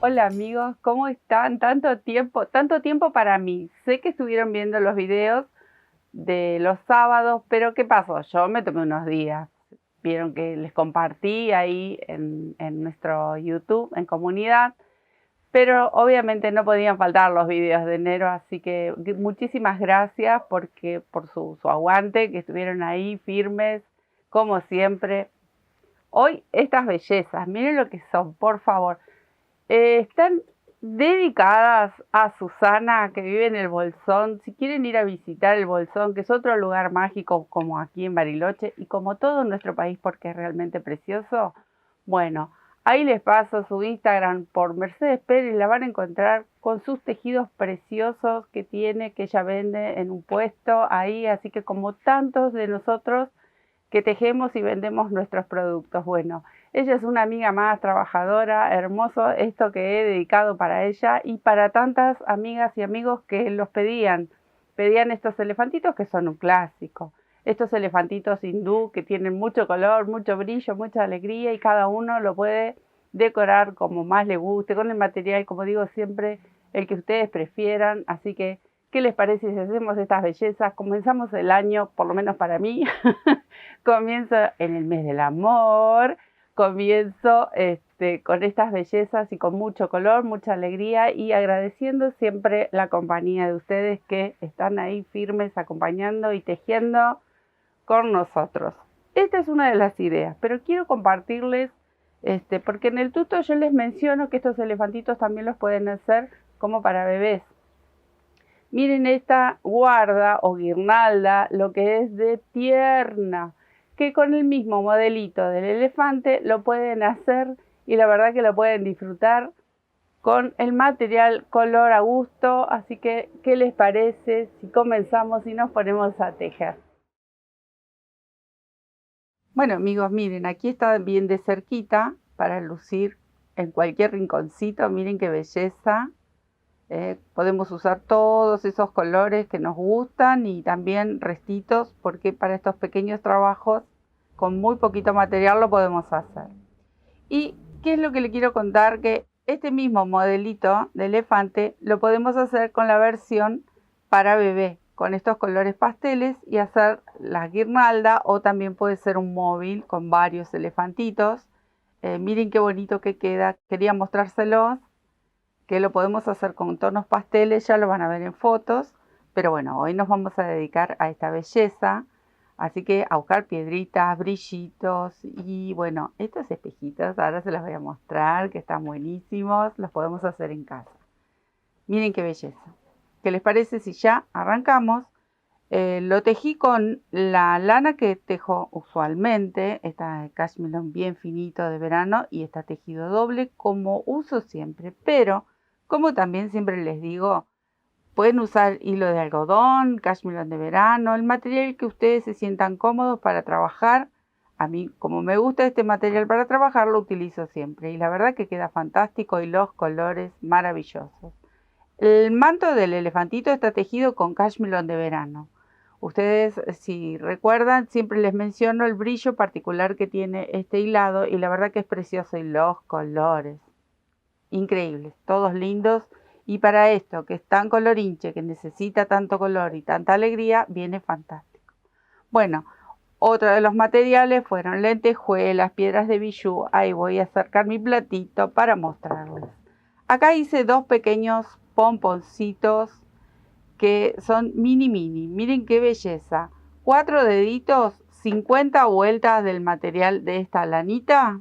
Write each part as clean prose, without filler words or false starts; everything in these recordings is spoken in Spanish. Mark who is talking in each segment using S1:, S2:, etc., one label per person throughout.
S1: Hola amigos, ¿cómo están? Tanto tiempo para mí. Sé que estuvieron viendo los videos de los sábados, pero ¿qué pasó? Yo me tomé unos días. Vieron que les compartí ahí en nuestro YouTube, en comunidad, pero obviamente no podían faltar los videos de enero, así que muchísimas gracias por su aguante, que estuvieron ahí firmes, como siempre. Hoy estas bellezas, miren lo que son, por favor. Están dedicadas a Susana, que vive en el Bolsón. Si quieren ir a visitar el Bolsón, que es otro lugar mágico como aquí en Bariloche y como todo en nuestro país porque es realmente precioso, bueno, ahí les paso su Instagram por Mercedes Pérez, la van a encontrar con sus tejidos preciosos que tiene, que ella vende en un puesto ahí, así que como tantos de nosotros que tejemos y vendemos nuestros productos. Bueno, ella es una amiga más trabajadora, hermoso esto que he dedicado para ella y para tantas amigas y amigos que los pedían. Pedían estos elefantitos que son un clásico. Estos elefantitos hindú que tienen mucho color, mucho brillo, mucha alegría y cada uno lo puede decorar como más le guste, con el material, como digo siempre, el que ustedes prefieran. Así que, ¿qué les parece si hacemos estas bellezas? Comenzamos el año, por lo menos para mí, comienzo en el mes del amor, comienzo con estas bellezas y con mucho color, mucha alegría y agradeciendo siempre la compañía de ustedes que están ahí firmes acompañando y tejiendo con nosotros. Esta es una de las ideas, pero quiero compartirles, porque en el tuto yo les menciono que estos elefantitos también los pueden hacer como para bebés. Miren esta guarda o guirnalda, lo que es de tierna, que con el mismo modelito del elefante lo pueden hacer y la verdad que lo pueden disfrutar con el material color a gusto. Así que, ¿qué les parece si comenzamos y nos ponemos a tejer? Bueno amigos, miren, aquí está bien de cerquita para lucir en cualquier rinconcito. Miren qué belleza. Podemos usar todos esos colores que nos gustan y también restitos, porque para estos pequeños trabajos con muy poquito material lo podemos hacer. ¿Y qué es lo que le quiero contar? Que este mismo modelito de elefante lo podemos hacer con la versión para bebé, con estos colores pasteles y hacer la guirnalda, o también puede ser un móvil con varios elefantitos. Miren qué bonito que queda, quería mostrárselos, que lo podemos hacer con tonos pasteles, ya lo van a ver en fotos, pero bueno, hoy nos vamos a dedicar a esta belleza, así que a buscar piedritas, brillitos y bueno, estos espejitos ahora se los voy a mostrar, que están buenísimos, los podemos hacer en casa. Miren qué belleza. ¿Qué les parece si ya arrancamos? Lo tejí con la lana que tejo usualmente, esta cashmere bien finito de verano, y está tejido doble como uso siempre, pero como también siempre les digo, pueden usar hilo de algodón, cashmere de verano, el material que ustedes se sientan cómodos para trabajar. A mí, como me gusta este material para trabajar, lo utilizo siempre y la verdad que queda fantástico y los colores maravillosos. El manto del elefantito está tejido con cashmere de verano. Ustedes, si recuerdan, siempre les menciono el brillo particular que tiene este hilado y la verdad que es precioso, y los colores, increíbles, todos lindos. Y para esto, que es tan colorinche, que necesita tanto color y tanta alegría, viene fantástico. Bueno, otro de los materiales fueron lentejuelas, piedras de bijou. Ahí voy a acercar mi platito para mostrarles. Acá hice dos pequeños pomponcitos que son mini. Miren qué belleza. 4 deditos, 50 vueltas del material de esta lanita.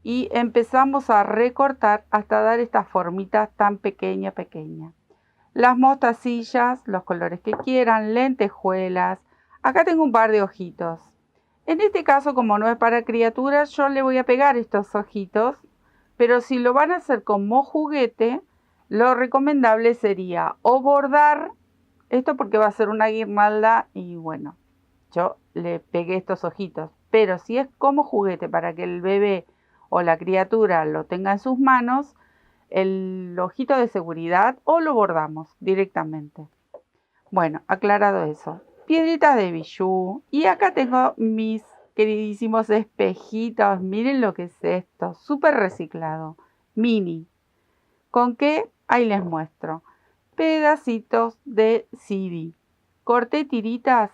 S1: Y empezamos a recortar hasta dar estas formitas tan pequeña. Las mostacillas, los colores que quieran, lentejuelas. Acá tengo un par de ojitos. En este caso, como no es para criaturas, yo le voy a pegar estos ojitos. Pero si lo van a hacer como juguete, lo recomendable sería o bordar esto, porque va a ser una guirnalda y bueno, yo le pegué estos ojitos. Pero si es como juguete para que el bebé o la criatura lo tenga en sus manos, el ojito de seguridad, o lo bordamos directamente. Bueno, aclarado eso. Piedritas de bijou. Y acá tengo mis queridísimos espejitos. Miren lo que es esto. Súper reciclado. Mini. ¿Con qué? Ahí les muestro. Pedacitos de CD. Corté tiritas,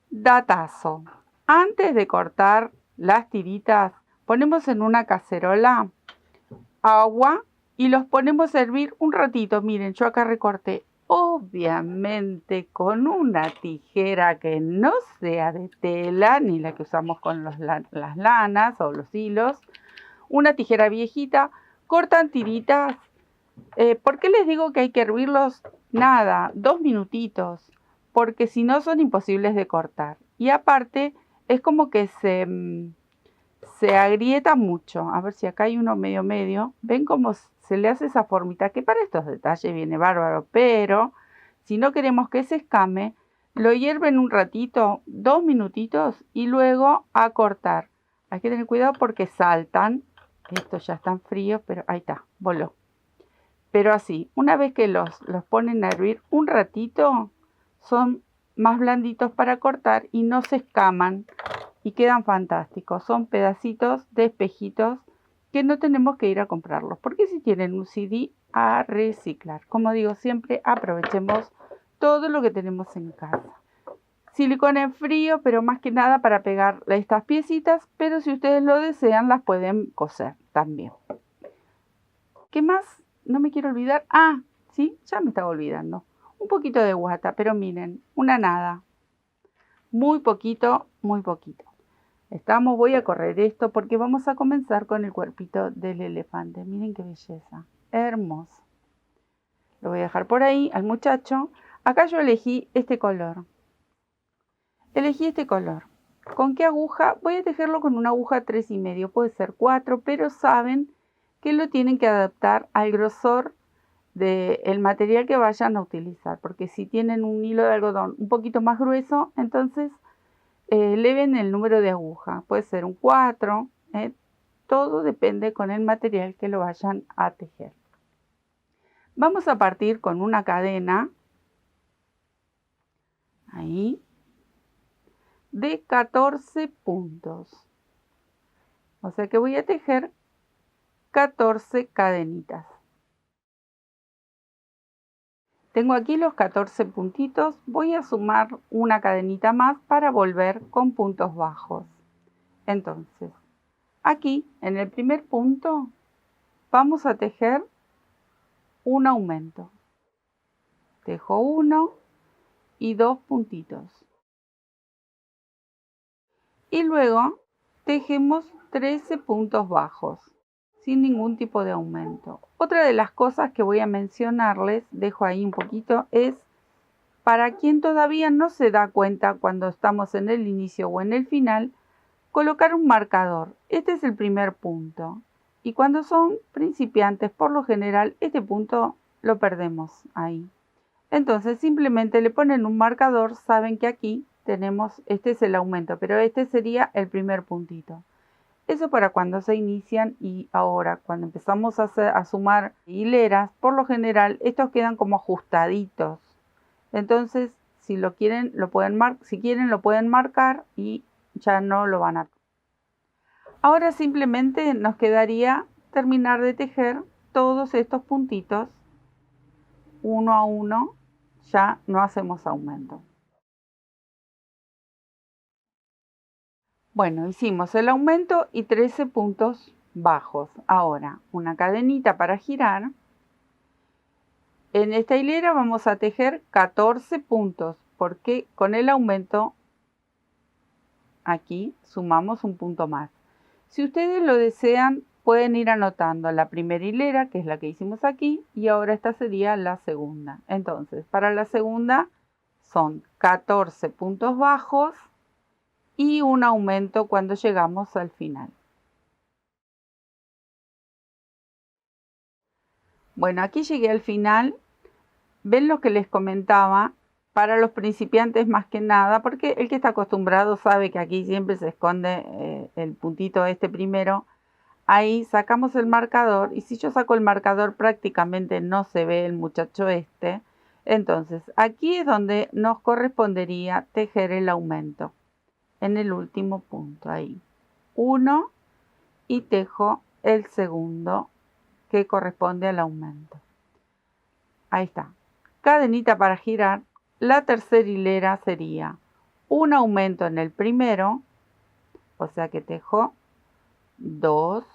S1: datazo. Antes de cortar las tiritas, ponemos en una cacerola agua y los ponemos a hervir un ratito. Miren, yo acá recorté, obviamente con una tijera que no sea de tela, ni la que usamos con las lanas o los hilos. Una tijera viejita, cortan tiritas. ¿Por qué les digo que hay que hervirlos? Nada, 2 minutitos, porque si no son imposibles de cortar. Y aparte, es como que se agrieta mucho. A ver si acá hay uno medio. ¿Ven cómo se le hace esa formita? Que para estos detalles viene bárbaro, pero si no queremos que se escame, lo hierven un ratito, 2 minutitos, y luego a cortar. Hay que tener cuidado porque saltan. Estos ya están fríos, pero ahí está, voló. Pero así, una vez que los ponen a hervir un ratito, son más blanditos para cortar y no se escaman y quedan fantásticos. Son pedacitos de espejitos que no tenemos que ir a comprarlos, porque si tienen un CD, a reciclar. Como digo siempre, aprovechemos todo lo que tenemos en casa. Silicona en frío, pero más que nada para pegar estas piecitas, pero si ustedes lo desean, las pueden coser también. ¿Qué más? No me quiero olvidar. Ah, sí, ya me estaba olvidando. Un poquito de guata, pero miren, una nada. Muy poquito, muy poquito. Voy a correr esto porque vamos a comenzar con el cuerpito del elefante. Miren qué belleza. Hermoso. Lo voy a dejar por ahí al muchacho. Acá yo elegí este color. ¿Con qué aguja? Voy a tejerlo con una aguja 3,5. Puede ser 4, pero saben que lo tienen que adaptar al grosor del material que vayan a utilizar, porque si tienen un hilo de algodón un poquito más grueso, entonces eleven el número de aguja, puede ser un 4, todo depende con el material que lo vayan a tejer. Vamos a partir con una cadena, ahí, de 14 puntos, o sea que voy a tejer 14 cadenitas. Tengo aquí los 14 puntitos, voy a sumar una cadenita más para volver con puntos bajos. Entonces, aquí en el primer punto vamos a tejer un aumento. Tejo 1 y 2 puntitos. Y luego tejemos 13 puntos bajos, sin ningún tipo de aumento. Otra de las cosas que voy a mencionarles, dejo ahí un poquito, es para quien todavía no se da cuenta cuando estamos en el inicio o en el final, colocar un marcador. Este es el primer punto. Y cuando son principiantes, por lo general, este punto lo perdemos ahí. Entonces, simplemente le ponen un marcador, saben que aquí tenemos, este es el aumento, pero este sería el primer puntito. Eso para cuando se inician, y ahora cuando empezamos a sumar hileras, por lo general estos quedan como ajustaditos. Entonces, si lo quieren, lo pueden marcar y ya no lo van a. Ahora simplemente nos quedaría terminar de tejer todos estos puntitos uno a uno, ya no hacemos aumento. Bueno, hicimos el aumento y 13 puntos bajos. Ahora, una cadenita para girar. En esta hilera vamos a tejer 14 puntos, porque con el aumento aquí sumamos un punto más. Si ustedes lo desean, pueden ir anotando la primera hilera, que es la que hicimos aquí, y ahora esta sería la segunda. Entonces, para la segunda son 14 puntos bajos y un aumento cuando llegamos al final. Bueno, aquí llegué al final. ¿Ven lo que les comentaba? Para los principiantes más que nada, porque el que está acostumbrado sabe que aquí siempre se esconde el puntito este primero. Ahí sacamos el marcador, y si yo saco el marcador prácticamente no se ve el muchacho este. Entonces aquí es donde nos correspondería tejer el aumento, en el último punto, ahí. 1 y tejo el segundo, que corresponde al aumento. Ahí está. Cadenita para girar. La tercera hilera sería un aumento en el primero, o sea que tejo 2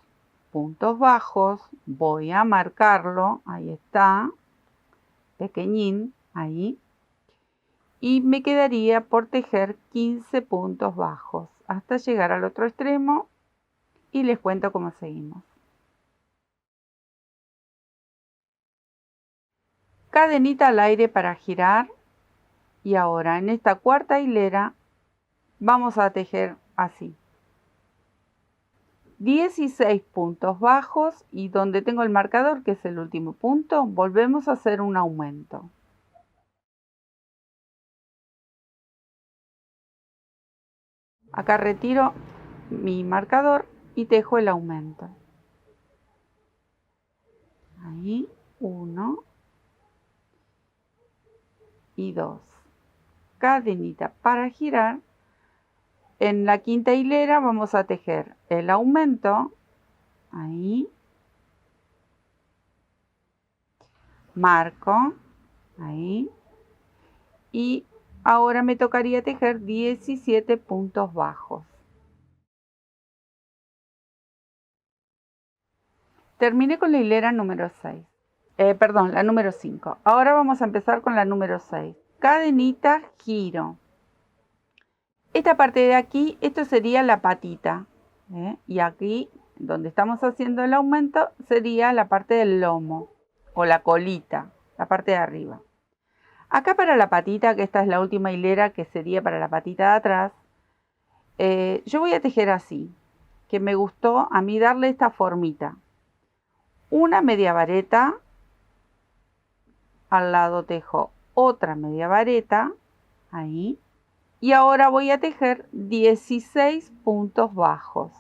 S1: puntos bajos, voy a marcarlo, ahí está, pequeñín, ahí, y me quedaría por tejer 15 puntos bajos hasta llegar al otro extremo y les cuento cómo seguimos. Cadenita al aire para girar y ahora en esta cuarta hilera vamos a tejer así. 16 puntos bajos y donde tengo el marcador, que es el último punto, volvemos a hacer un aumento. Acá retiro mi marcador y tejo el aumento. Ahí, 1 y 2. Cadenita para girar. En la quinta hilera vamos a tejer el aumento. Ahí. Marco. Ahí. Y ahora me tocaría tejer 17 puntos bajos. Terminé con la hilera número 6. Perdón, la número 5. Ahora vamos a empezar con la número 6. Cadenita, giro. Esta parte de aquí, esto sería la patita. Y aquí, donde estamos haciendo el aumento, sería la parte del lomo o la colita, la parte de arriba. Acá para la patita, que esta es la última hilera, que sería para la patita de atrás, yo voy a tejer así, que me gustó a mí darle esta formita. Una media vareta, al lado tejo otra media vareta, ahí, y ahora voy a tejer 16 puntos bajos.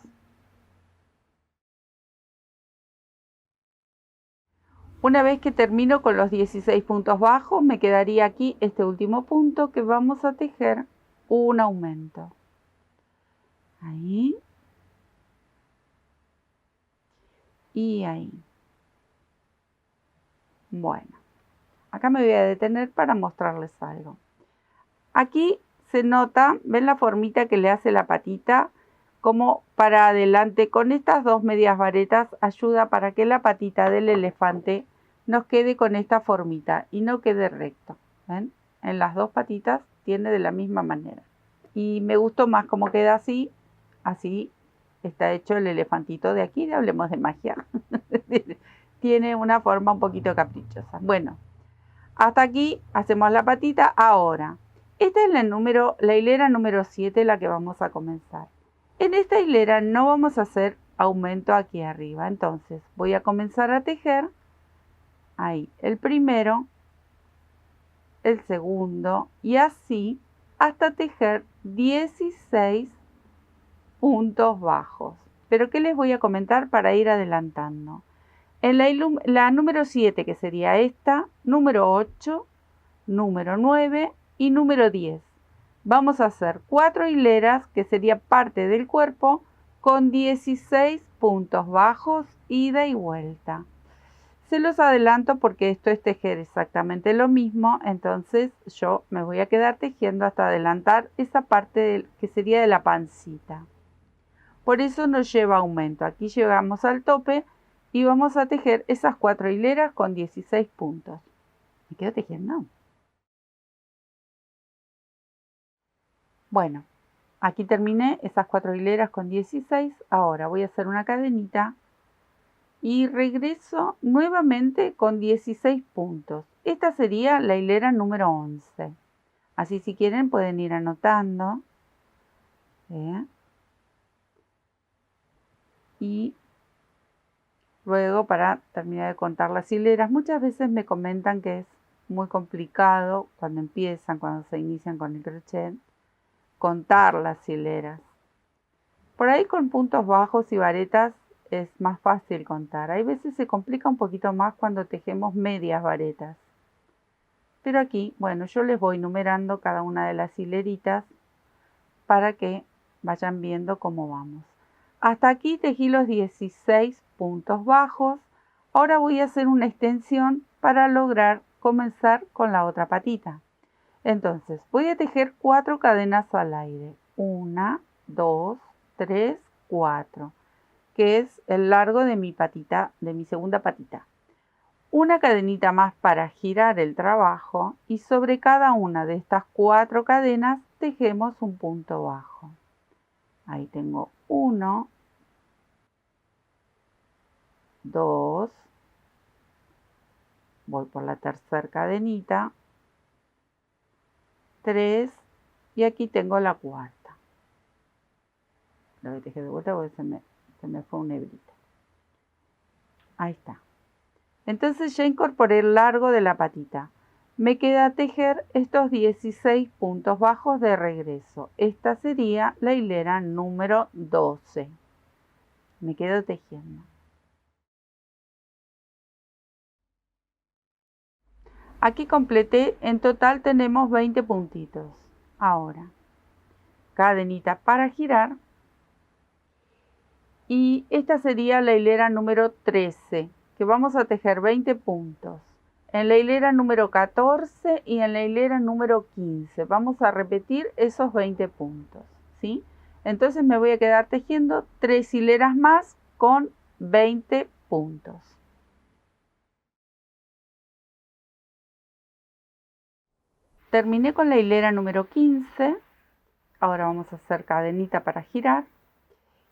S1: Una vez que termino con los 16 puntos bajos, me quedaría aquí este último punto que vamos a tejer un aumento. Ahí. Y ahí. Bueno, acá me voy a detener para mostrarles algo. Aquí se nota, ven la formita que le hace la patita, como para adelante. Con estas dos medias varetas ayuda para que la patita del elefante nos quede con esta formita y no quede recto. ¿Ven? En las dos patitas tiene de la misma manera. Y me gustó más como queda así. Así está hecho el elefantito de aquí, hablemos de magia. Tiene una forma un poquito caprichosa. Bueno, hasta aquí hacemos la patita. Ahora, esta es la hilera número 7, la que vamos a comenzar. En esta hilera no vamos a hacer aumento aquí arriba. Entonces voy a comenzar a tejer ahí el primero, el segundo y así hasta tejer 16 puntos bajos. Pero ¿qué les voy a comentar para ir adelantando? En la número 7, que sería esta, número 8, número 9 y número 10. Vamos a hacer 4 hileras, que sería parte del cuerpo, con 16 puntos bajos, ida y vuelta. Se los adelanto porque esto es tejer exactamente lo mismo, entonces yo me voy a quedar tejiendo hasta adelantar esa parte que sería de la pancita. Por eso nos lleva aumento. Aquí llegamos al tope y vamos a tejer esas 4 hileras con 16 puntos. ¿Me quedo tejiendo? Bueno, aquí terminé esas 4 hileras con 16. Ahora voy a hacer una cadenita y regreso nuevamente con 16 puntos. Esta sería la hilera número 11. Así si quieren pueden ir anotando. Y luego, para terminar de contar las hileras, muchas veces me comentan que es muy complicado cuando se inician con el crochet, contar las hileras. Por ahí con puntos bajos y varetas es más fácil contar. Hay veces se complica un poquito más cuando tejemos medias varetas. Pero aquí, bueno, yo les voy numerando cada una de las hileritas para que vayan viendo cómo vamos. Hasta aquí tejí los 16 puntos bajos. Ahora voy a hacer una extensión para lograr comenzar con la otra patita. Entonces voy a tejer 4 cadenas al aire. 1, 2, 3, 4, que es el largo de mi patita, de mi segunda patita. Una cadenita más para girar el trabajo y sobre cada una de estas 4 cadenas tejemos un punto bajo. Ahí tengo 1, 2, voy por la tercera cadenita, 3 y aquí tengo la cuarta. Lo voy a tejer de vuelta porque se me fue un hebrito. Ahí está. Entonces ya incorporé el largo de la patita. Me queda tejer estos 16 puntos bajos de regreso. Esta sería la hilera número 12. Me quedo tejiendo. Aquí completé, en total tenemos 20 puntitos. Ahora, cadenita para girar. Y esta sería la hilera número 13, que vamos a tejer 20 puntos. En la hilera número 14 y en la hilera número 15 vamos a repetir esos 20 puntos, ¿sí? Entonces me voy a quedar tejiendo 3 hileras más con 20 puntos. Terminé con la hilera número 15. Ahora vamos a hacer cadenita para girar.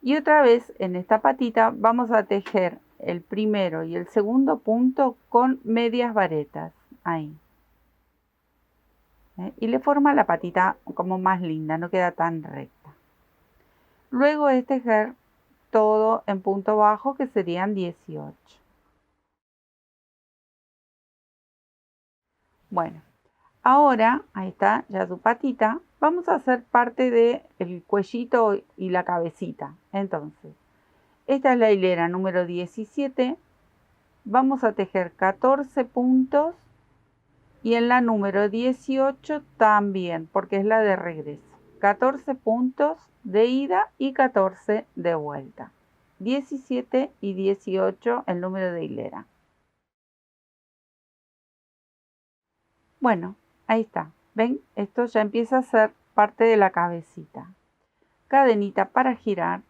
S1: Y otra vez en esta patita vamos a tejer el primero y el segundo punto con medias varetas. Ahí. Y le forma la patita como más linda, no queda tan recta. Luego es tejer todo en punto bajo, que serían 18. Bueno, ahora, ahí está ya su patita. Vamos a hacer parte del cuellito y la cabecita. Entonces, esta es la hilera número 17. Vamos a tejer 14 puntos y en la número 18 también, porque es la de regreso. 14 puntos de ida y 14 de vuelta. 17 y 18 el número de hilera. Bueno, ahí está. ¿Ven? Esto ya empieza a ser parte de la cabecita. Cadenita para girar.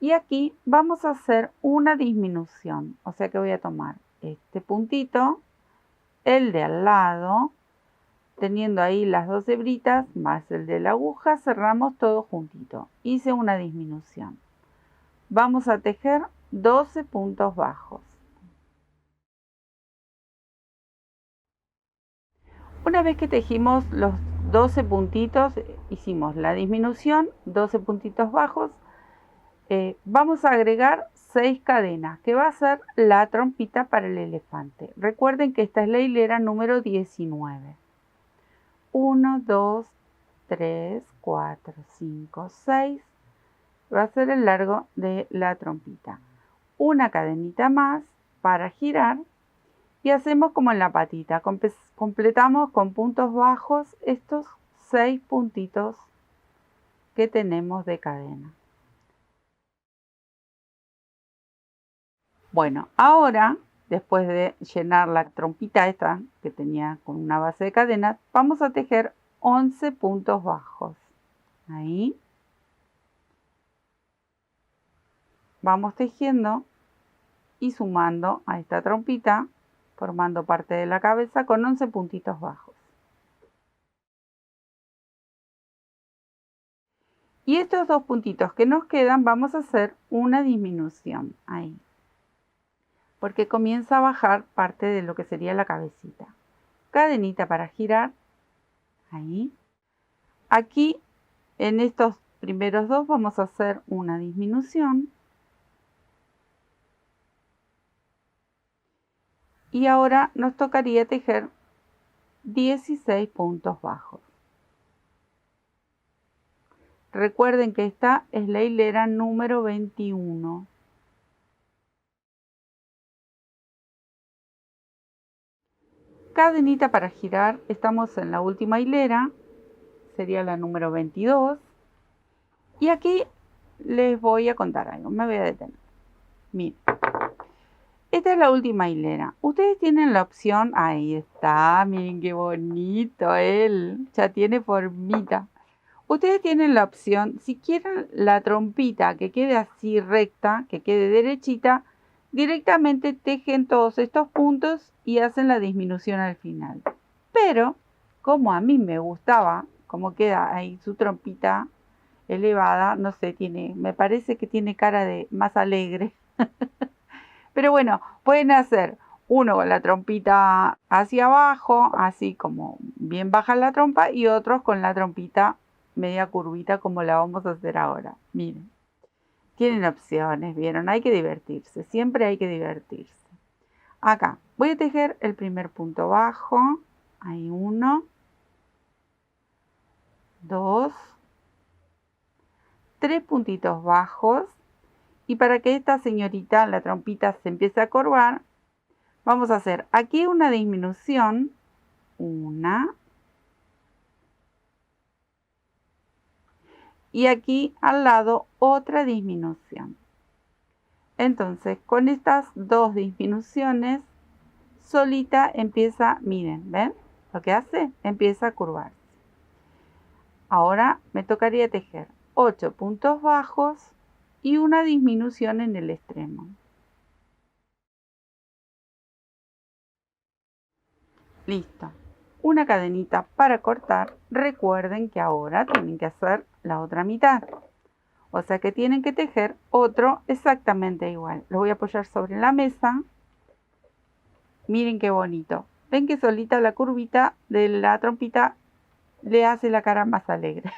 S1: Y aquí vamos a hacer una disminución. O sea que voy a tomar este puntito, el de al lado, teniendo ahí las 2 hebritas más el de la aguja, cerramos todo juntito. Hice una disminución. Vamos a tejer 12 puntos bajos. Una vez que tejimos los 12 puntitos, hicimos la disminución, 12 puntitos bajos, vamos a agregar 6 cadenas, que va a ser la trompita para el elefante. Recuerden que esta es la hilera número 19. 1, 2, 3, 4, 5, 6. Va a ser el largo de la trompita. Una cadenita más para girar y hacemos como en la patita. Completamos con puntos bajos estos 6 puntitos que tenemos de cadena. Bueno, ahora, después de llenar la trompita esta que tenía con una base de cadena, vamos a tejer 11 puntos bajos. Ahí. Vamos tejiendo y sumando a esta trompita, formando parte de la cabeza con 11 puntitos bajos. Y estos 2 puntitos que nos quedan vamos a hacer una disminución ahí, porque comienza a bajar parte de lo que sería la cabecita. Cadenita para girar, ahí. Aquí en estos primeros 2 vamos a hacer una disminución. Y ahora nos tocaría tejer 16 puntos bajos. Recuerden que esta es la hilera número 21. Cadenita para girar, estamos en la última hilera, sería la número 22. Y aquí les voy a contar algo, me voy a detener. Miren, Esta es la última hilera. Ustedes tienen la opción, ahí está, miren qué bonito él, ya tiene formita. Ustedes tienen la opción, si quieren la trompita que quede así recta, que quede derechita, directamente tejen todos estos puntos y hacen la disminución al final. Pero, como a mí me gustaba, como queda ahí su trompita elevada, no sé, me parece que tiene cara de más alegre. Pero bueno, pueden hacer uno con la trompita hacia abajo, así como bien baja la trompa, y otros con la trompita media curvita como la vamos a hacer ahora. Miren, tienen opciones, ¿vieron? Hay que divertirse, siempre hay que divertirse. Acá voy a tejer el primer punto bajo, hay 1, 2, 3 puntitos bajos, y para que esta señorita, la trompita, se empiece a corvar, vamos a hacer aquí una disminución, una, y aquí al lado otra disminución. Entonces, con estas dos disminuciones, solita empieza, miren, ¿ven? Lo que hace, empieza a curvarse. Ahora me tocaría tejer 8 puntos bajos y una disminución en el extremo. Listo. Una cadenita para cortar. Recuerden que ahora tienen que hacer la otra mitad. O sea que tienen que tejer otro exactamente igual. Lo voy a apoyar sobre la mesa. Miren qué bonito. Ven que solita la curvita de la trompita le hace la cara más alegre.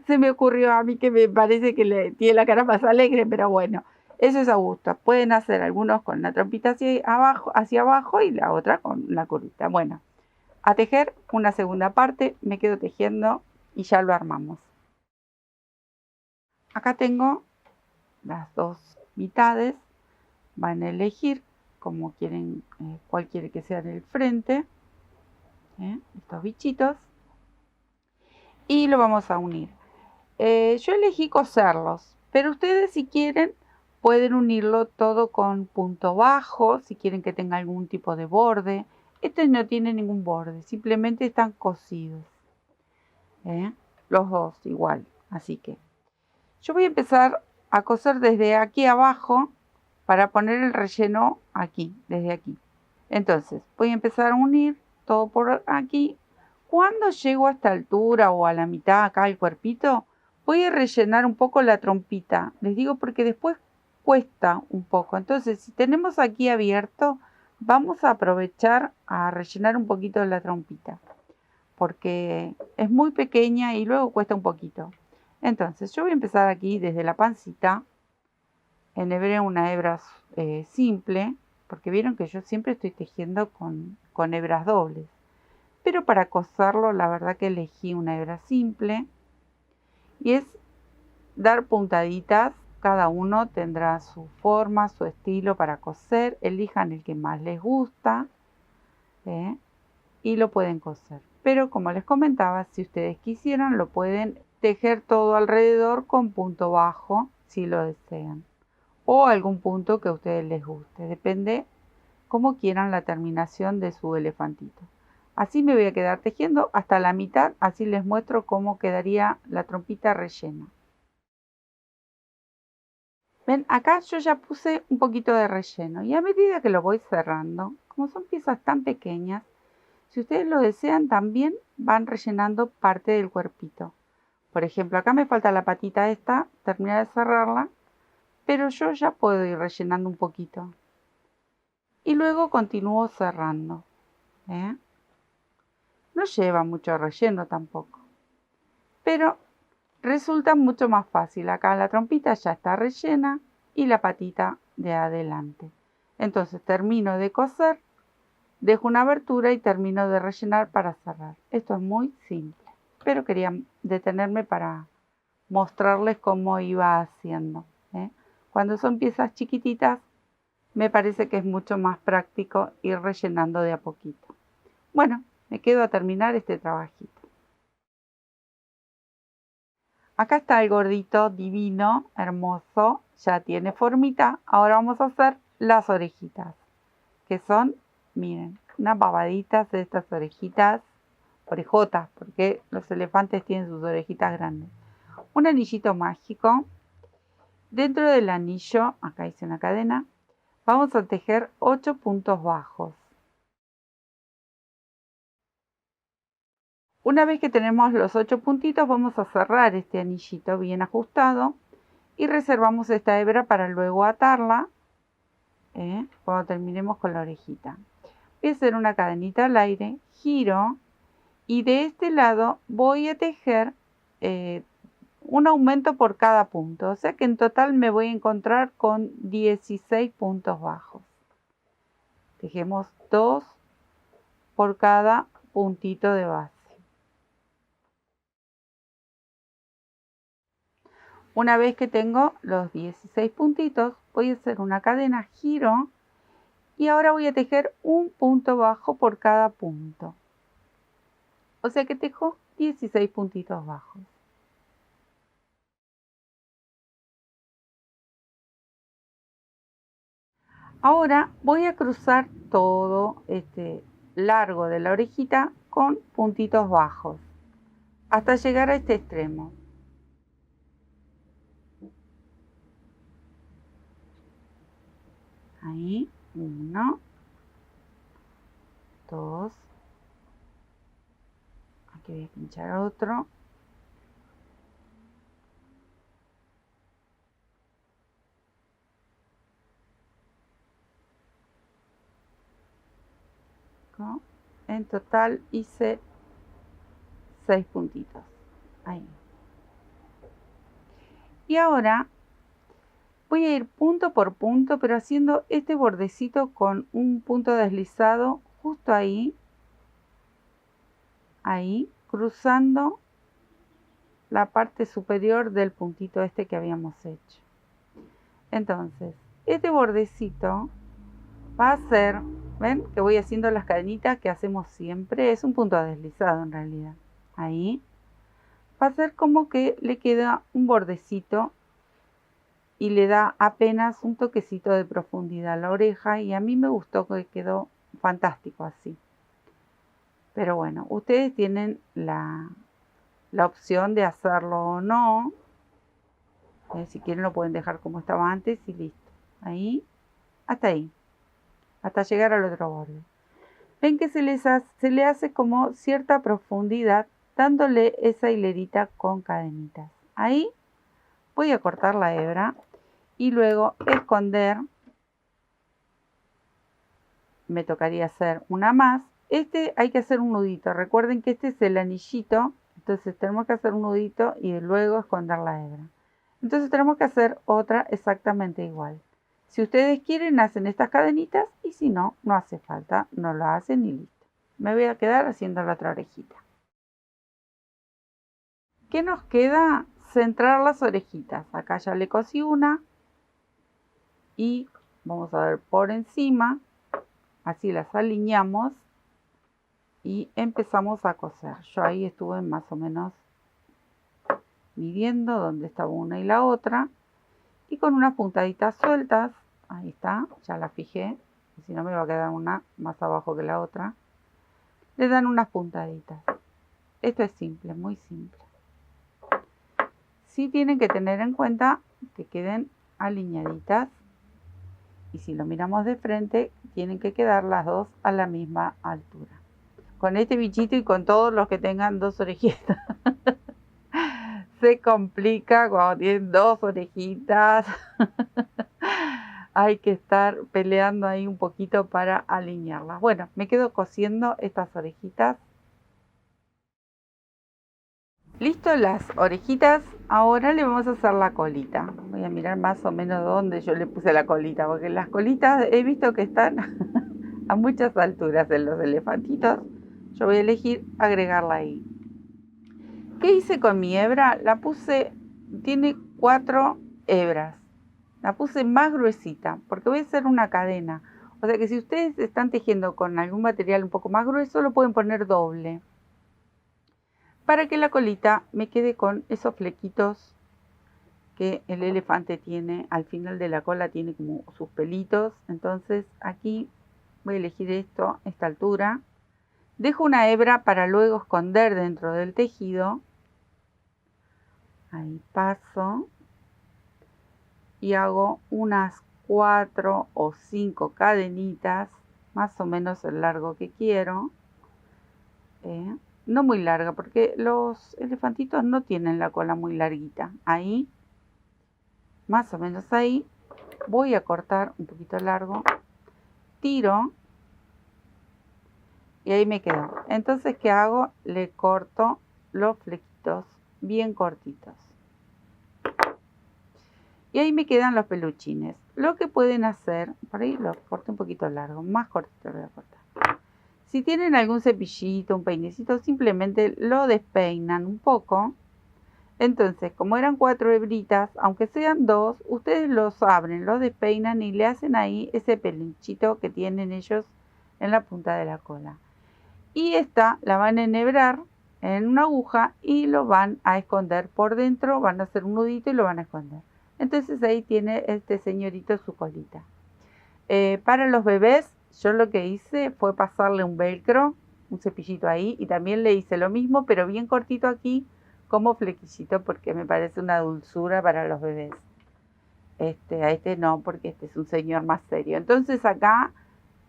S1: Se me ocurrió a mí que me parece que le tiene la cara más alegre, pero bueno, eso es a gusto. Pueden hacer algunos con la trompita hacia abajo y la otra con la curvita. Bueno, a tejer una segunda parte, me quedo tejiendo y ya lo armamos. Acá tengo las dos mitades, van a elegir como quieren, cuál quiere que sea en el frente, estos bichitos, y lo vamos a unir. Yo elegí coserlos, pero ustedes si quieren pueden unirlo todo con punto bajo, si quieren que tenga algún tipo de borde. Este no tiene ningún borde, simplemente están cosidos, los dos igual. Así que yo voy a empezar a coser desde aquí abajo para poner el relleno aquí, desde aquí. Entonces voy a empezar a unir todo por aquí. Cuando llego a esta altura o a la mitad acá el cuerpito, voy a rellenar un poco la trompita. Les digo porque después cuesta un poco. Entonces si tenemos aquí abierto, vamos a aprovechar a rellenar un poquito la trompita, porque es muy pequeña y luego cuesta un poquito. Entonces yo voy a empezar aquí desde la pancita. Enhebré una hebra simple, porque vieron que yo siempre estoy tejiendo con hebras dobles. Pero para coserlo, la verdad que elegí una hebra simple. Y es dar puntaditas. Cada uno tendrá su forma, su estilo para coser. Elijan el que más les gusta. Y lo pueden coser. Pero como les comentaba, si ustedes quisieran, lo pueden tejer todo alrededor con punto bajo, si lo desean. O algún punto que a ustedes les guste. Depende cómo quieran la terminación de su elefantito. Así me voy a quedar tejiendo hasta la mitad. Así les muestro cómo quedaría la trompita rellena. Ven, acá yo ya puse un poquito de relleno. Y a medida que lo voy cerrando, como son piezas tan pequeñas, si ustedes lo desean también van rellenando parte del cuerpito. Por ejemplo, acá me falta la patita esta, terminar de cerrarla. Pero yo ya puedo ir rellenando un poquito. Y luego continúo cerrando. No lleva mucho relleno tampoco. Pero resulta mucho más fácil. Acá la trompita ya está rellena y la patita de adelante. Entonces termino de coser, dejo una abertura y termino de rellenar para cerrar. Esto es muy simple. Pero quería detenerme para mostrarles cómo iba haciendo. Cuando son piezas chiquititas, me parece que es mucho más práctico ir rellenando de a poquito. Bueno, me quedo a terminar este trabajito. Acá está el gordito divino, hermoso, ya tiene formita. Ahora vamos a hacer las orejitas, que son, miren, unas babaditas de estas orejitas, orejotas, porque los elefantes tienen sus orejitas grandes. Un anillito mágico. Dentro del anillo, acá hice una cadena, vamos a tejer 8 puntos bajos. Una vez que tenemos los 8 puntitos, vamos a cerrar este anillito bien ajustado y reservamos esta hebra para luego atarla cuando terminemos con la orejita. Voy a hacer una cadenita al aire, giro y de este lado voy a tejer un aumento por cada punto, o sea que en total me voy a encontrar con 16 puntos bajos. Tejemos 2 por cada puntito de base. Una vez que tengo los 16 puntitos, voy a hacer una cadena, giro y ahora voy a tejer un punto bajo por cada punto. O sea que tejo 16 puntitos bajos. Ahora voy a cruzar todo este largo de la orejita con puntitos bajos hasta llegar a este extremo. Ahí, 1, 2, aquí voy a pinchar otro, en total hice 6 puntitos, ahí. Y ahora voy a ir punto por punto, pero haciendo este bordecito con un punto deslizado justo ahí, cruzando la parte superior del puntito este que habíamos hecho. Entonces, este bordecito va a ser, ven que voy haciendo las cadenitas que hacemos siempre, es un punto deslizado en realidad. Ahí va a ser como que le queda un bordecito y le da apenas un toquecito de profundidad a la oreja y a mí me gustó que quedó fantástico así. Pero bueno, ustedes tienen la opción de hacerlo o no. Si quieren lo pueden dejar como estaba antes y listo. Ahí, hasta llegar al otro borde. Ven que se le hace como cierta profundidad dándole esa hilerita con cadenitas. Ahí voy a cortar la hebra y luego esconder. Me tocaría hacer una más. Hay que hacer un nudito. Recuerden que este es el anillito, entonces tenemos que hacer un nudito y luego esconder la hebra. Entonces tenemos que hacer otra exactamente igual. Si ustedes quieren, hacen estas cadenitas y si no, no hace falta, no lo hacen y listo. Me voy a quedar haciendo la otra orejita. ¿Qué nos queda? Centrar las orejitas. Acá ya le cosí una y vamos a ver por encima, así las alineamos y empezamos a coser. Yo ahí estuve más o menos midiendo dónde estaba una y la otra y con unas puntaditas sueltas, ahí está, ya la fijé, y si no me va a quedar una más abajo que la otra, le dan unas puntaditas. Esto es simple, muy simple. Sí tienen que tener en cuenta que queden alineaditas y si lo miramos de frente tienen que quedar las dos a la misma altura. Con este bichito y con todos los que tengan 2 orejitas se complica cuando tienen 2 orejitas. Hay que estar peleando ahí un poquito para alinearlas. Bueno, me quedo cosiendo estas orejitas. Listo las orejitas, ahora le vamos a hacer la colita. Voy a mirar más o menos dónde yo le puse la colita, porque las colitas he visto que están a muchas alturas en los elefantitos. Yo voy a elegir agregarla ahí. ¿Qué hice con mi hebra? La puse, tiene 4 hebras. La puse más gruesita, porque voy a hacer una cadena. O sea que si ustedes están tejiendo con algún material un poco más grueso, lo pueden poner doble, para que la colita me quede con esos flequitos que el elefante tiene, al final de la cola tiene como sus pelitos. Entonces aquí voy a elegir esta altura. Dejo una hebra para luego esconder dentro del tejido. Ahí paso. Y hago unas 4 o 5 cadenitas, más o menos el largo que quiero. No muy larga, porque los elefantitos no tienen la cola muy larguita. Ahí, más o menos ahí, voy a cortar un poquito largo, tiro y ahí me quedo. Entonces, ¿qué hago? Le corto los flequitos bien cortitos. Y ahí me quedan los peluchines. Lo que pueden hacer, por ahí lo corto un poquito largo, más cortito lo voy a cortar. Si tienen algún cepillito, un peinecito, simplemente lo despeinan un poco. Entonces, como eran 4 hebritas, aunque sean 2, ustedes los abren, los despeinan y le hacen ahí ese peluchito que tienen ellos en la punta de la cola. Y esta la van a enhebrar en una aguja y lo van a esconder por dentro, van a hacer un nudito y lo van a esconder. Entonces ahí tiene este señorito su colita. Para los bebés, yo lo que hice fue pasarle un velcro, un cepillito ahí, y también le hice lo mismo, pero bien cortito aquí, como flequillito, porque me parece una dulzura para los bebés. A este no, porque este es un señor más serio. Entonces acá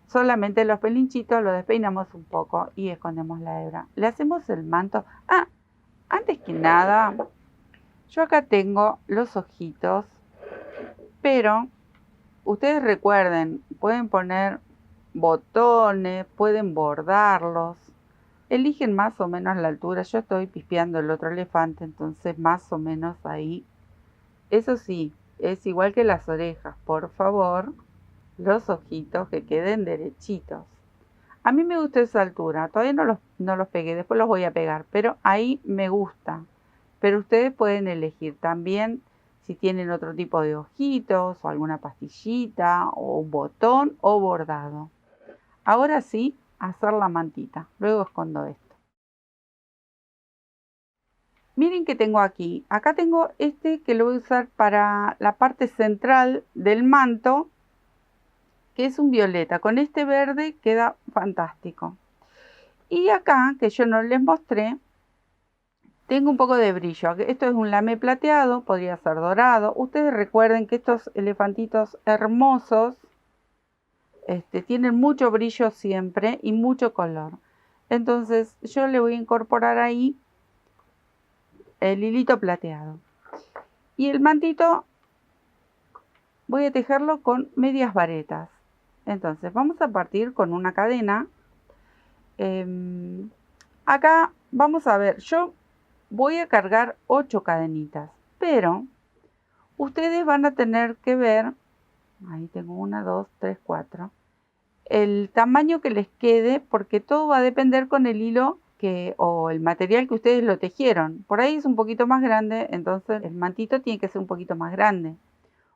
S1: solamente los pelinchitos los despeinamos un poco y escondemos la hebra. Le hacemos el manto. Ah, antes que nada, yo acá tengo los ojitos, pero ustedes recuerden, pueden poner botones, pueden bordarlos. Eligen más o menos la altura. Yo estoy pispeando el otro elefante, entonces más o menos ahí. Eso sí, es igual que las orejas. Por favor, los ojitos que queden derechitos. A mí me gusta esa altura. Todavía no los pegué, después los voy a pegar, pero ahí me gusta. Pero ustedes pueden elegir también si tienen otro tipo de ojitos o alguna pastillita o un botón o bordado. Ahora sí, hacer la mantita. Luego escondo esto. Miren que tengo aquí. Acá tengo que lo voy a usar para la parte central del manto, que es un violeta. Con este verde queda fantástico. Y acá, que yo no les mostré, tengo un poco de brillo. Esto es un lame plateado, podría ser dorado. Ustedes recuerden que estos elefantitos hermosos tienen mucho brillo siempre y mucho color. Entonces yo le voy a incorporar ahí el hilito plateado. Y el mantito voy a tejerlo con medias varetas. Entonces vamos a partir con una cadena. Acá vamos a ver, yo voy a cargar 8 cadenitas, pero ustedes van a tener que ver, ahí tengo 1, 2, 3, 4, el tamaño que les quede, porque todo va a depender con el hilo o el material que ustedes lo tejieron. Por ahí es un poquito más grande, entonces el mantito tiene que ser un poquito más grande.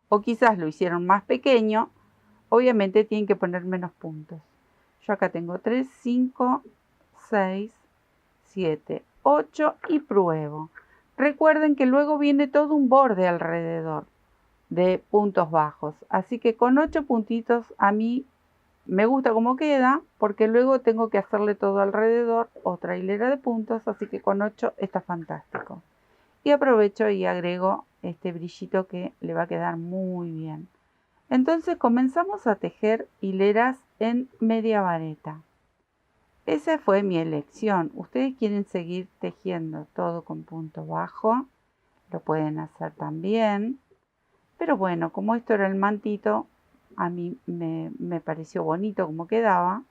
S1: O quizás lo hicieron más pequeño, obviamente tienen que poner menos puntos. Yo acá tengo 3, 5, 6, 7, 8 y pruebo. Recuerden que luego viene todo un borde alrededor de puntos bajos. Así que con 8 puntitos a mí me gusta cómo queda, porque luego tengo que hacerle todo alrededor otra hilera de puntos, así que con 8 está fantástico. Y aprovecho y agrego este brillito que le va a quedar muy bien. Entonces comenzamos a tejer hileras en media vareta. Esa fue mi elección. Ustedes quieren seguir tejiendo todo con punto bajo, lo pueden hacer también. Pero bueno, como esto era el mantito, a mí me pareció bonito como quedaba.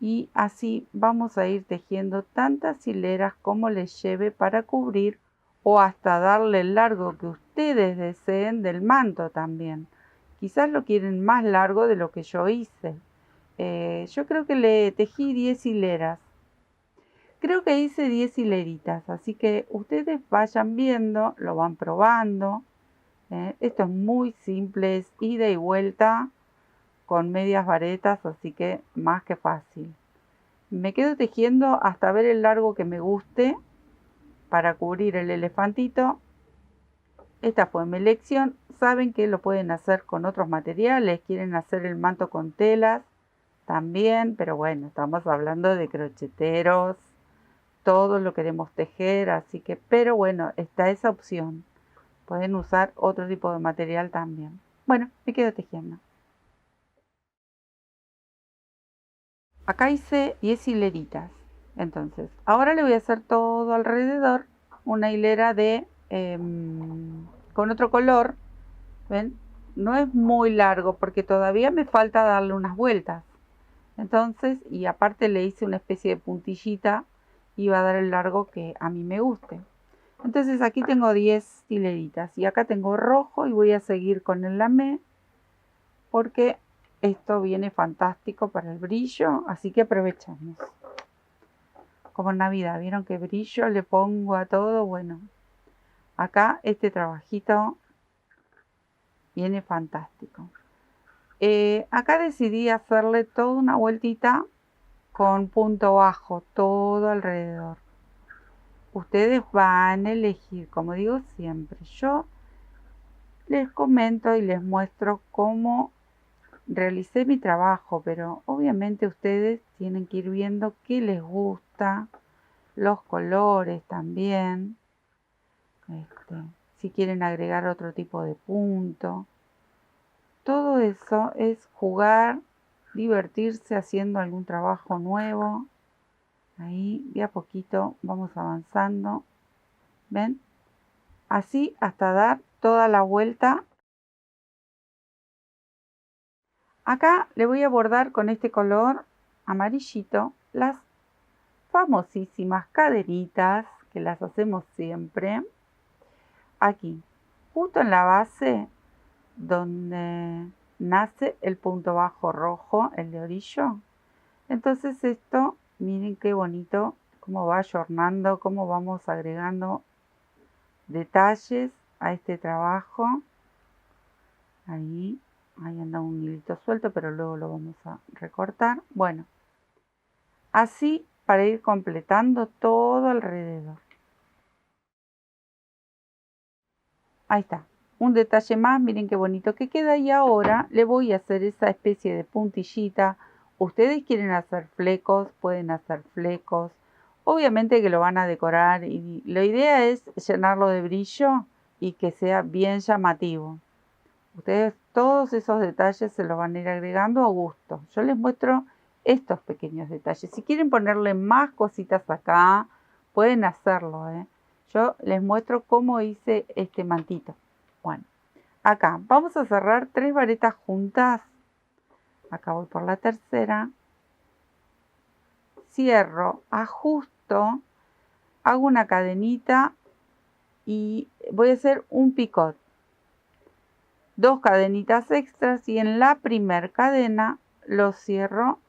S1: Y así vamos a ir tejiendo tantas hileras como les lleve para cubrir o hasta darle el largo que ustedes deseen del manto también. Quizás lo quieren más largo de lo que yo hice. Yo creo que le tejí 10 hileras. Creo que hice 10 hileritas, así que ustedes vayan viendo, lo van probando. Esto es muy simple, es ida y vuelta con medias varetas, así que más que fácil. Me quedo tejiendo hasta ver el largo que me guste para cubrir el elefantito esta fue mi elección. Saben que lo pueden hacer con otros materiales, quieren hacer el manto con telas también, pero bueno, estamos hablando de crocheteros, todo lo queremos tejer, así que, pero bueno, está esa opción. Pueden usar otro tipo de material también. Bueno, me quedo tejiendo. Acá hice 10 hileritas. Entonces, ahora le voy a hacer todo alrededor una hilera de con otro color. ¿Ven? No es muy largo porque todavía me falta darle unas vueltas. Entonces, y aparte le hice una especie de puntillita y va a dar el largo que a mí me guste. Entonces aquí tengo 10 hileritas y acá tengo rojo y voy a seguir con el lamé porque esto viene fantástico para el brillo, así que aprovechamos. Como en Navidad, ¿vieron qué brillo le pongo a todo? Bueno, acá este trabajito viene fantástico. Acá decidí hacerle toda una vueltita con punto bajo, todo alrededor. Ustedes van a elegir, como digo siempre, yo les comento y les muestro cómo realicé mi trabajo, pero obviamente ustedes tienen que ir viendo qué les gusta, los colores también, si quieren agregar otro tipo de punto. Todo eso es jugar, divertirse haciendo algún trabajo nuevo. Ahí de a poquito vamos avanzando. ¿Ven? Así hasta dar toda la vuelta. Acá le voy a bordar con este color amarillito las famosísimas cadenitas que las hacemos siempre. Aquí, justo en la base donde nace el punto bajo rojo, el de orillo. Entonces esto, miren qué bonito, cómo va ayornando, cómo vamos agregando detalles a este trabajo. Ahí anda un hilito suelto, pero luego lo vamos a recortar. Bueno, así para ir completando todo alrededor. Ahí está, un detalle más, miren qué bonito que queda. Y ahora le voy a hacer esa especie de puntillita. Ustedes quieren hacer flecos, pueden hacer flecos. Obviamente que lo van a decorar y la idea es llenarlo de brillo y que sea bien llamativo. Ustedes todos esos detalles se los van a ir agregando a gusto. Yo les muestro estos pequeños detalles. Si quieren ponerle más cositas acá, pueden hacerlo, Yo les muestro cómo hice este mantito. Bueno, acá vamos a cerrar 3 varetas juntas. Acá voy por la tercera. Cierro, ajusto, hago una cadenita y voy a hacer un picot. 2 cadenitas extras y en la primer cadena lo cierro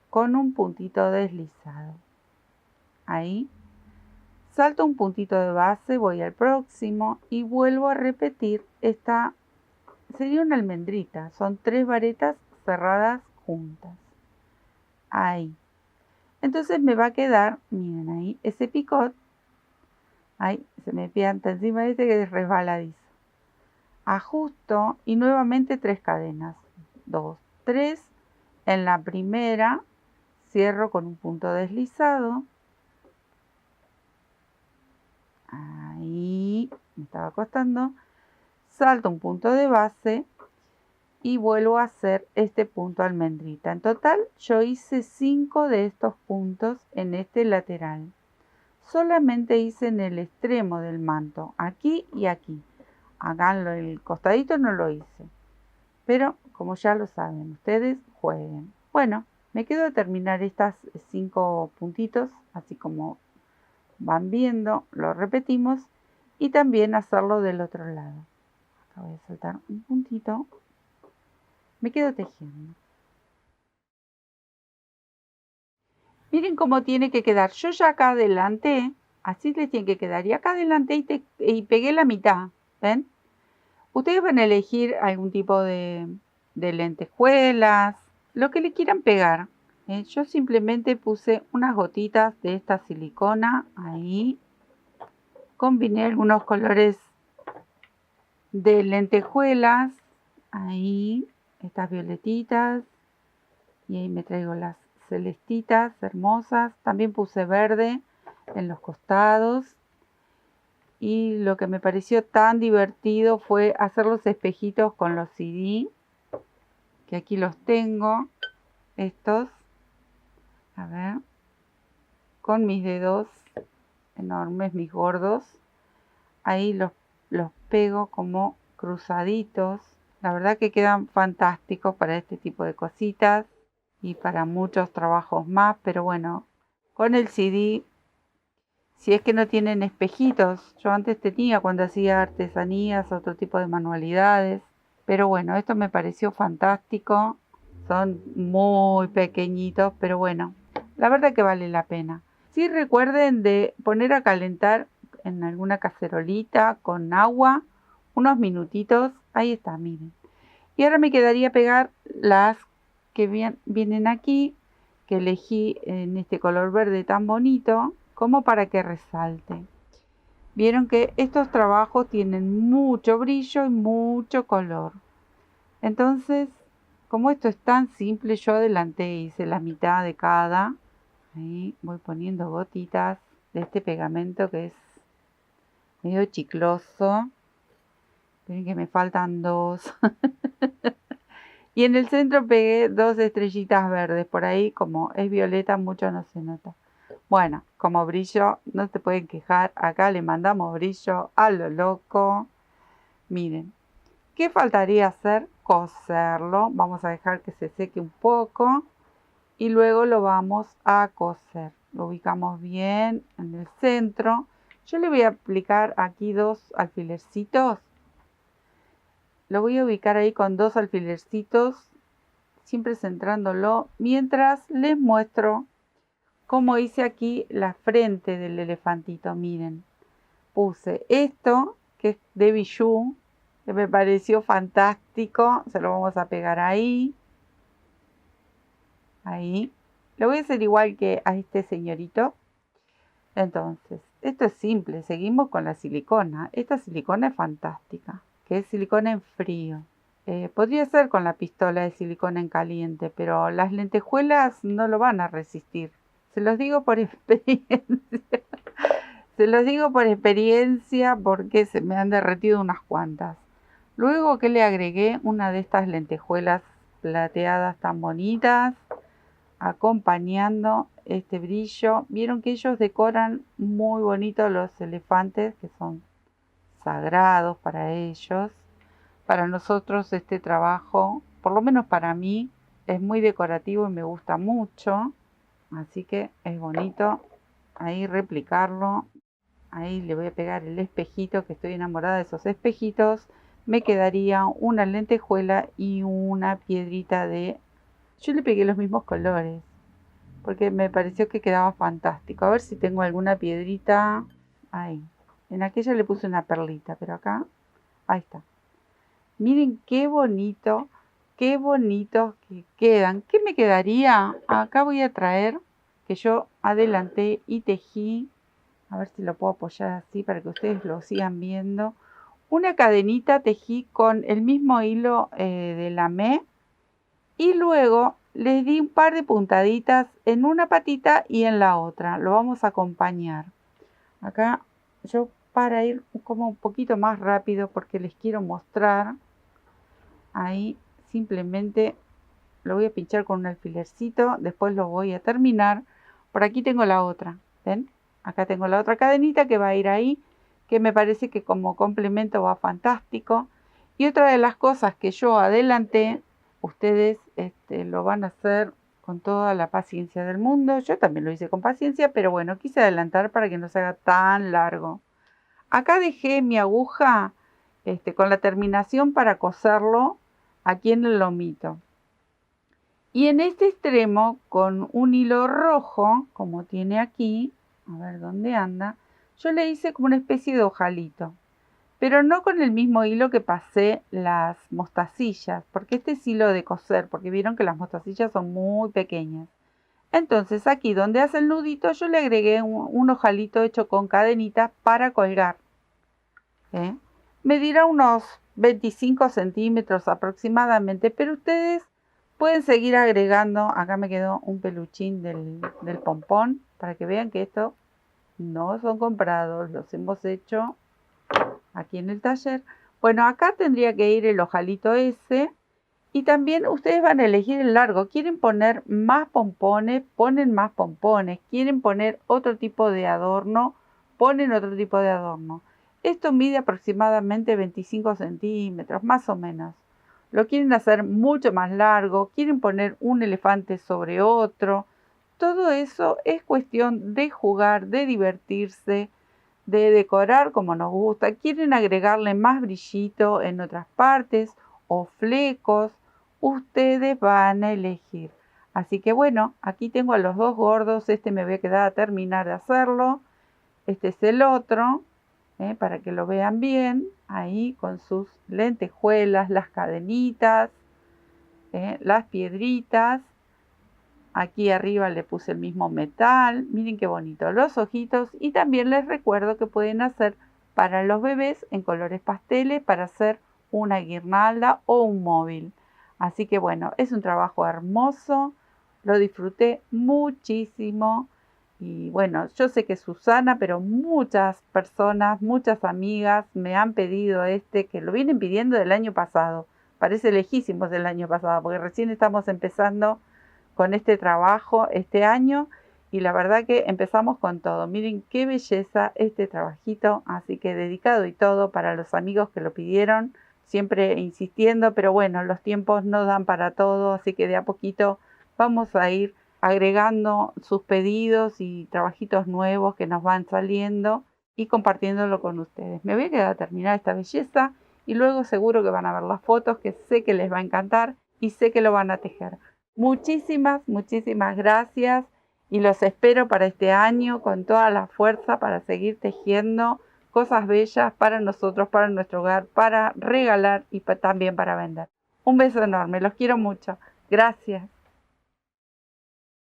S1: con un puntito deslizado. Ahí. Salto un puntito de base, voy al próximo y vuelvo a repetir esta. Sería una almendrita, son 3 varetas cerradas juntas. Ahí. Entonces me va a quedar, miren ahí, ese picot. Ahí, se me pianta encima este que es resbaladizo. Ajusto y nuevamente 3 cadenas. 2, 3. En la primera cierro con un punto deslizado. Ahí me estaba costando. Salto un punto de base y vuelvo a hacer este punto almendrita. En total yo hice 5 de estos puntos en este lateral. Solamente hice en el extremo del manto, aquí y aquí. Acá en el costadito no lo hice. Pero como ya lo saben, ustedes jueguen. Bueno, me quedo a terminar estas 5 puntitos, así como van viendo, lo repetimos. Y también hacerlo del otro lado. Acá voy a soltar un puntito. Me quedo tejiendo. Miren cómo tiene que quedar. Yo ya acá adelanté, así les tiene que quedar. Y acá adelanté y pegué la mitad. ¿Ven? Ustedes van a elegir algún tipo de lentejuelas, lo que le quieran pegar. Yo simplemente puse unas gotitas de esta silicona ahí. Combiné algunos colores de lentejuelas. Ahí, estas violetitas. Y ahí me traigo las celestitas hermosas. También puse verde en los costados. Y lo que me pareció tan divertido fue hacer los espejitos con los CD. Que aquí los tengo. Estos. A ver. Con mis dedos enormes, mis gordos. Ahí los pego como cruzaditos. La verdad que quedan fantásticos para este tipo de cositas. Y para muchos trabajos más. Pero bueno, con el CD, si es que no tienen espejitos. Yo antes tenía cuando hacía artesanías, otro tipo de manualidades. Pero bueno, esto me pareció fantástico. Son muy pequeñitos, pero bueno, la verdad que vale la pena. Sí, recuerden de poner a calentar en alguna cacerolita con agua unos minutitos. Ahí está, miren. Y ahora me quedaría pegar las que vienen aquí, que elegí en este color verde tan bonito, como para que resalte. Vieron que estos trabajos tienen mucho brillo y mucho color. Entonces, como esto es tan simple, yo adelanté, hice la mitad de cada. Ahí voy poniendo gotitas de este pegamento que es medio chicloso. Miren que me faltan dos. Y en el centro pegué dos estrellitas verdes. Por ahí, como es violeta, mucho no se nota. Bueno, como brillo, no se pueden quejar. Acá le mandamos brillo a lo loco. Miren. ¿Qué faltaría hacer? Coserlo. Vamos a dejar que se seque un poco. Y luego lo vamos a coser. Lo ubicamos bien en el centro. Yo le voy a aplicar aquí dos alfilercitos. Lo voy a ubicar ahí con dos alfilercitos, siempre centrándolo, mientras les muestro cómo hice aquí la frente del elefantito. Miren, puse esto, que es de bijou, que me pareció fantástico. Se lo vamos a pegar ahí. Ahí. Lo voy a hacer igual que a este señorito. Entonces, esto es simple. Seguimos con la silicona. Esta silicona es fantástica, que es silicona en frío. Podría ser con la pistola de silicona en caliente, pero las lentejuelas no lo van a resistir. Se los digo por experiencia. Se los digo por experiencia porque se me han derretido unas cuantas. Luego que le agregué una de estas lentejuelas plateadas tan bonitas, acompañando este brillo. Vieron que ellos decoran muy bonito los elefantes, que son sagrados para ellos. Para nosotros este trabajo, por lo menos para mí, es muy decorativo y me gusta mucho. Así que es bonito ahí replicarlo. Ahí le voy a pegar el espejito, que estoy enamorada de esos espejitos. Me quedaría una lentejuela y una piedrita de... Yo le pegué los mismos colores, porque me pareció que quedaba fantástico. A ver si tengo alguna piedrita. Ahí. En aquella le puse una perlita, pero acá... Ahí está. Miren qué bonitos que quedan. ¿Qué me quedaría? Acá voy a traer, que yo adelanté y tejí. A ver si lo puedo apoyar así para que ustedes lo sigan viendo. Una cadenita tejí con el mismo hilo de lamé. Y luego les di un par de puntaditas en una patita y en la otra. Lo vamos a acompañar. Acá yo, para ir como un poquito más rápido, porque les quiero mostrar. Ahí simplemente lo voy a pinchar con un alfilercito. Después lo voy a terminar. Por aquí tengo la otra. ¿Ven? Acá tengo la otra cadenita que va a ir ahí, que me parece que como complemento va fantástico. Y otra de las cosas que yo adelanté, ustedes lo van a hacer con toda la paciencia del mundo. Yo también lo hice con paciencia, pero bueno, quise adelantar para que no se haga tan largo. Acá dejé mi aguja con la terminación para coserlo aquí en el lomito. Y en este extremo, con un hilo rojo, como tiene aquí, a ver dónde anda, yo le hice como una especie de ojalito. Pero no con el mismo hilo que pasé las mostacillas, porque este es hilo de coser, porque vieron que las mostacillas son muy pequeñas. Entonces aquí donde hace el nudito yo le agregué un ojalito hecho con cadenitas para colgar. Me dirá unos 25 centímetros aproximadamente, pero ustedes pueden seguir agregando. Acá me quedó un peluchín del pompón, para que vean que estos no son comprados, los hemos hecho aquí en el taller. Bueno, acá tendría que ir el ojalito ese. Y también ustedes van a elegir el largo. ¿Quieren poner más pompones? Ponen más pompones. ¿Quieren poner otro tipo de adorno? Ponen otro tipo de adorno. Esto mide aproximadamente 25 centímetros, más o menos. Lo quieren hacer mucho más largo. ¿Quieren poner un elefante sobre otro? Todo eso es cuestión de jugar, de divertirse, de decorar como nos gusta. ¿Quieren agregarle más brillito en otras partes o flecos? Ustedes van a elegir. Así que bueno, aquí tengo a los dos gordos. Este me voy a quedar a terminar de hacerlo. Este es el otro, para que lo vean bien. Ahí con sus lentejuelas, las cadenitas, las piedritas. Aquí arriba le puse el mismo metal. Miren qué bonito. Los ojitos. Y también les recuerdo que pueden hacer para los bebés en colores pasteles para hacer una guirnalda o un móvil. Así que bueno, es un trabajo hermoso. Lo disfruté muchísimo. Y bueno, yo sé que Susana, pero muchas personas, muchas amigas me han pedido que lo vienen pidiendo del año pasado. Parece lejísimos del año pasado, porque recién estamos empezando con este trabajo este año y la verdad que empezamos con todo. Miren qué belleza este trabajito, así que dedicado y todo para los amigos que lo pidieron, siempre insistiendo, pero bueno, los tiempos no dan para todo, así que de a poquito vamos a ir agregando sus pedidos y trabajitos nuevos que nos van saliendo y compartiéndolo con ustedes. Me voy a quedar a terminar esta belleza y luego seguro que van a ver las fotos, que sé que les va a encantar y sé que lo van a tejer. Muchísimas, muchísimas gracias y los espero para este año con toda la fuerza para seguir tejiendo cosas bellas para nosotros, para nuestro hogar, para regalar y también para vender. Un beso enorme, los quiero mucho. Gracias.